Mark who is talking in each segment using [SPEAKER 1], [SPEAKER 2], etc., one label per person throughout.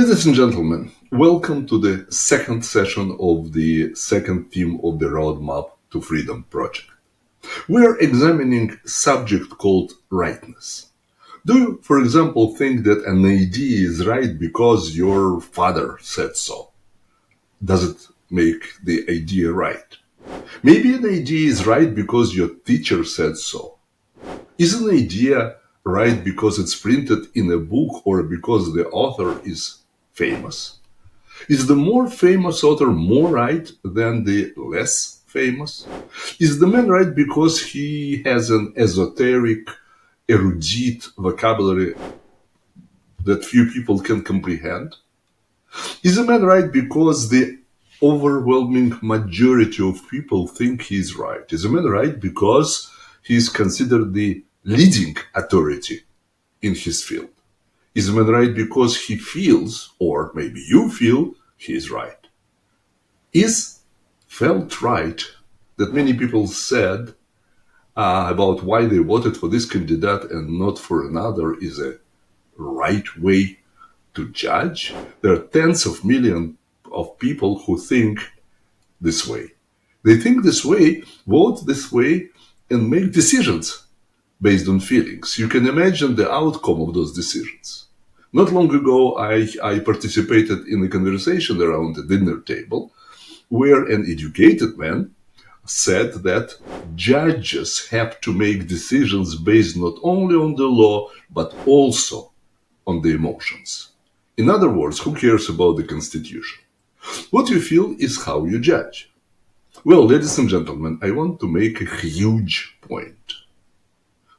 [SPEAKER 1] Ladies and gentlemen, welcome to the second session of the second theme of the Roadmap to Freedom project. We are examining a subject called rightness. Do you, for example, think that an idea is right because your father said so? Does it make the idea right? Maybe an idea is right because your teacher said so. Is an idea right because it's printed in a book or because the author is famous? Is the more famous author more right than the less famous? Is the man right because he has an esoteric, erudite vocabulary that few people can comprehend? Is a man right because the overwhelming majority of people think he is right? Is a man right because he is considered the leading authority in his field? Is a man right because he feels, or maybe you feel, he is right? Is felt right that many people said about why they voted for this candidate and not for another is a right way to judge? There are tens of millions of people who think this way. They think this way, vote this way, and make decisions based on feelings. You can imagine the outcome of those decisions. Not long ago, I participated in a conversation around the dinner table where an educated man said that judges have to make decisions based not only on the law, but also on the emotions. In other words, who cares about the Constitution? What you feel is how you judge. Well, ladies and gentlemen, I want to make a huge point.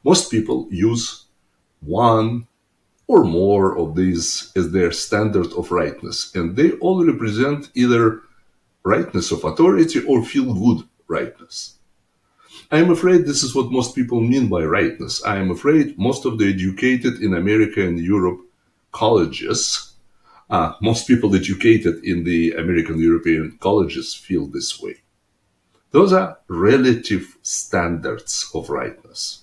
[SPEAKER 1] Most people use one or more of these as their standard of rightness, and they all represent either rightness of authority or feel-good rightness. I am afraid this is what most people mean by rightness. I am afraid most of the educated in America and Europe colleges, most people educated in the American European colleges feel this way. Those are relative standards of rightness.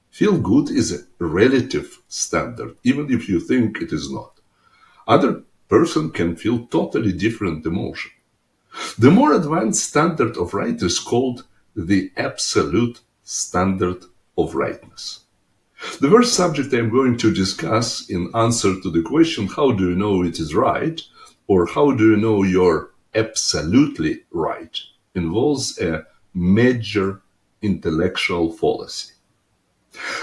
[SPEAKER 1] Feel good is a relative standard, even if you think it is not. Other person can feel totally different emotion. The more advanced standard of right is called the absolute standard of rightness. The first subject I'm going to discuss in answer to the question, how do you know it is right, or how do you know you're absolutely right, involves a major intellectual fallacy.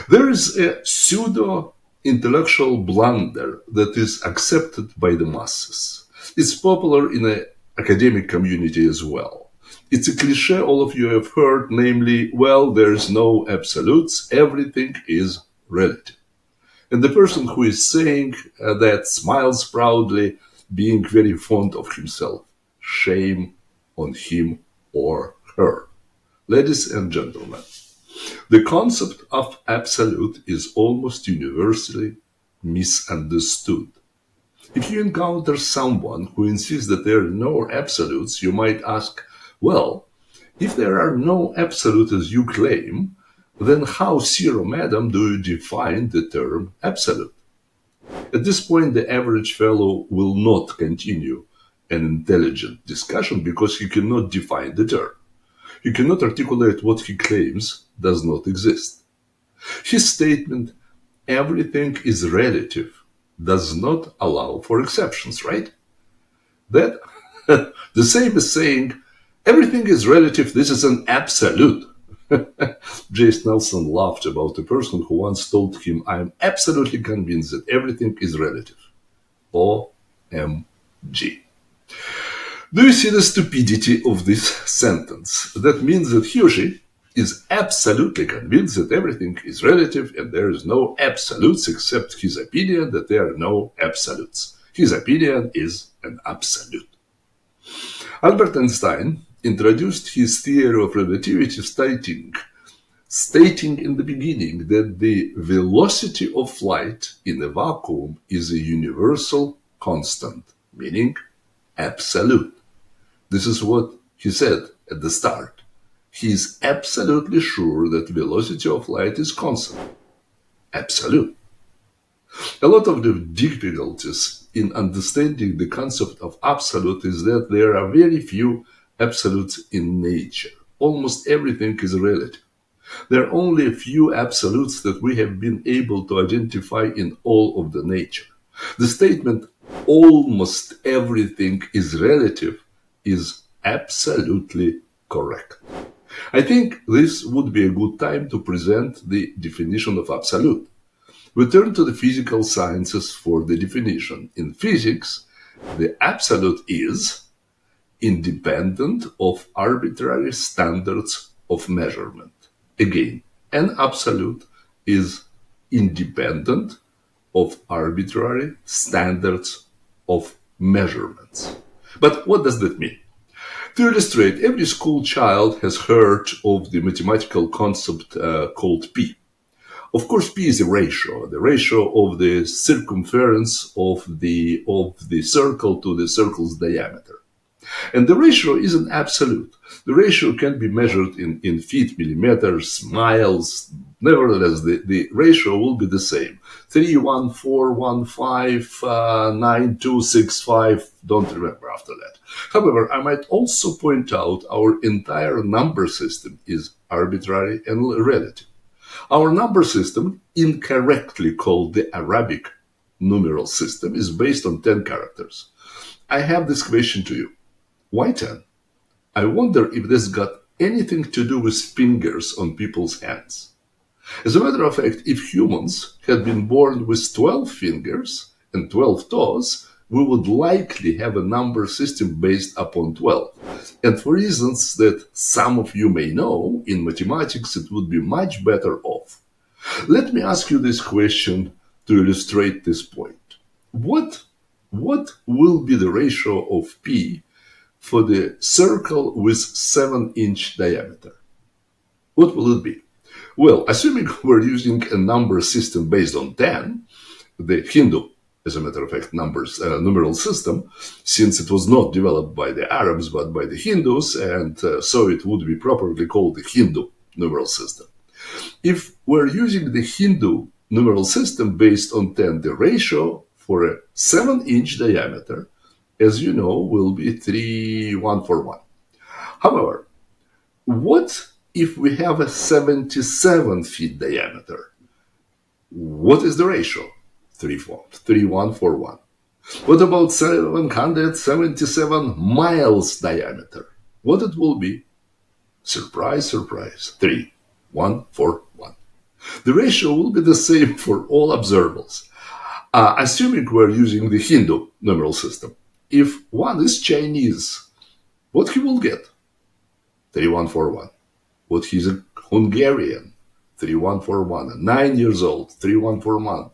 [SPEAKER 1] There is a pseudo-intellectual blunder that is accepted by the masses. It's popular in the academic community as well. It's a cliche all of you have heard, namely, well, there's no absolutes, everything is relative. And the person who is saying that smiles proudly, being very fond of himself. Shame on him or her. Ladies and gentlemen, the concept of absolute is almost universally misunderstood. If you encounter someone who insists that there are no absolutes, you might ask, well, if there are no absolutes as you claim, then how, Sir, madam, do you define the term absolute? At this point, the average fellow will not continue an intelligent discussion because he cannot define the term. He cannot articulate what he claims does not exist. His statement, everything is relative, does not allow for exceptions, right? That the same as saying, everything is relative, this is an absolute. Jace Nelson laughed about a person who once told him, I am absolutely convinced that everything is relative. OMG. Do you see the stupidity of this sentence? That means that he or she is absolutely convinced that everything is relative and there is no absolutes except his opinion that there are no absolutes. His opinion is an absolute. Albert Einstein introduced his theory of relativity stating in the beginning that the velocity of light in a vacuum is a universal constant, meaning absolute. This is what he said at the start. He is absolutely sure that velocity of light is constant. Absolute. A lot of the difficulties in understanding the concept of absolute is that there are very few absolutes in nature. Almost everything is relative. There are only a few absolutes that we have been able to identify in all of the nature. The statement, almost everything is relative, is absolutely correct. I think this would be a good time to present the definition of absolute. We turn to the physical sciences for the definition. In physics, the absolute is independent of arbitrary standards of measurement. Again, an absolute is independent of arbitrary standards of measurements. But what does that mean? To illustrate, every school child has heard of the mathematical concept called P. Of course, P is a ratio, the ratio of the circumference of the circle to the circle's diameter. And the ratio isn't absolute. The ratio can be measured in feet, millimeters, miles. Nevertheless, the ratio will be the same. 314159265. Don't remember after that. However, I might also point out our entire number system is arbitrary and relative. Our number system, incorrectly called the Arabic numeral system, is based on 10 characters. I have this question to you. Why 10? I wonder if this got anything to do with fingers on people's hands. As a matter of fact, if humans had been born with 12 fingers and 12 toes, we would likely have a number system based upon 12. And for reasons that some of you may know, in mathematics it would be much better off. Let me ask you this question to illustrate this point. What will be the ratio of P for the circle with 7-inch diameter? What will it be? Well, assuming we're using a number system based on 10, the Hindu, as a matter of fact, numeral system, since it was not developed by the Arabs but by the Hindus, and so it would be properly called the Hindu numeral system. If we're using the Hindu numeral system based on 10, the ratio for a 7-inch diameter, as you know, will be 3:1:1. However, what if we have a 77 feet diameter? What is the ratio? 3:1:1. What about 777 miles diameter? What it will be? Surprise, surprise, 3:1:1. The ratio will be the same for all observables. Assuming we're using the Hindu numeral system. If one is Chinese, what he will get? 3:1:1. What he's a Hungarian? 3:1:1. 9 years old, 3:1:1.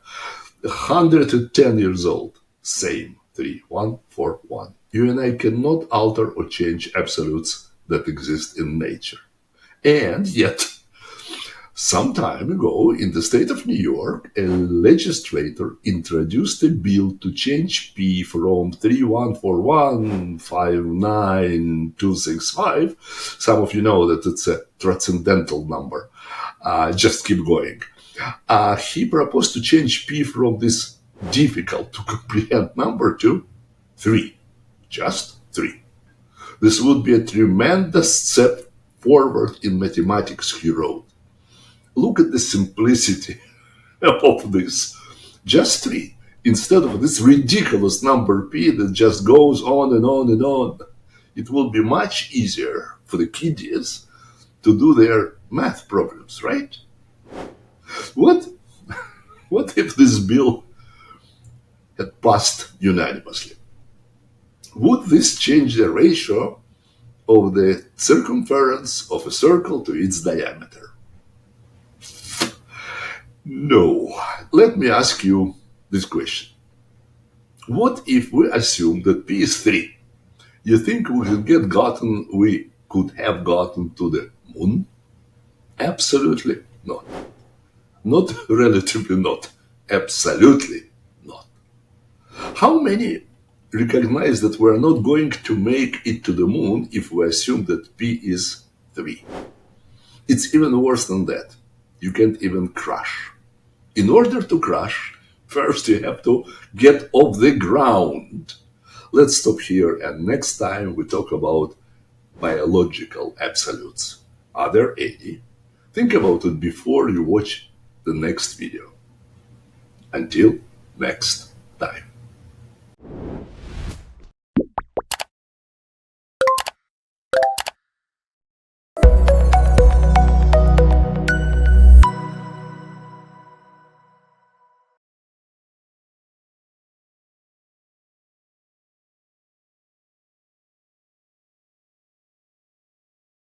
[SPEAKER 1] 110 years old, same, 3:1:1. You and I cannot alter or change absolutes that exist in nature. And yet, some time ago, in the state of New York, a legislator introduced a bill to change P from 3:1:1 59265. Some of you know that it's a transcendental number. Just keep going. He proposed to change P from this difficult to comprehend number to 3. Just 3. This would be a tremendous step forward in mathematics, he wrote. Look at the simplicity of this. Just 3. Instead of this ridiculous number P that just goes on and on and on. It will be much easier for the kiddies to do their math problems, right? What if this bill had passed unanimously? Would this change the ratio of the circumference of a circle to its diameter? No. Let me ask you this question. What if we assume that P is 3? You think we could have gotten to the moon? Absolutely not. Not relatively not. Absolutely not. How many recognize that we are not going to make it to the moon if we assume that P is 3? It's even worse than that. You can't even crash. In order to crash, First, you have to get off the ground. Let's stop here, and next time we talk about biological absolutes. Are there any? Think about it before you watch the next video. Until next time.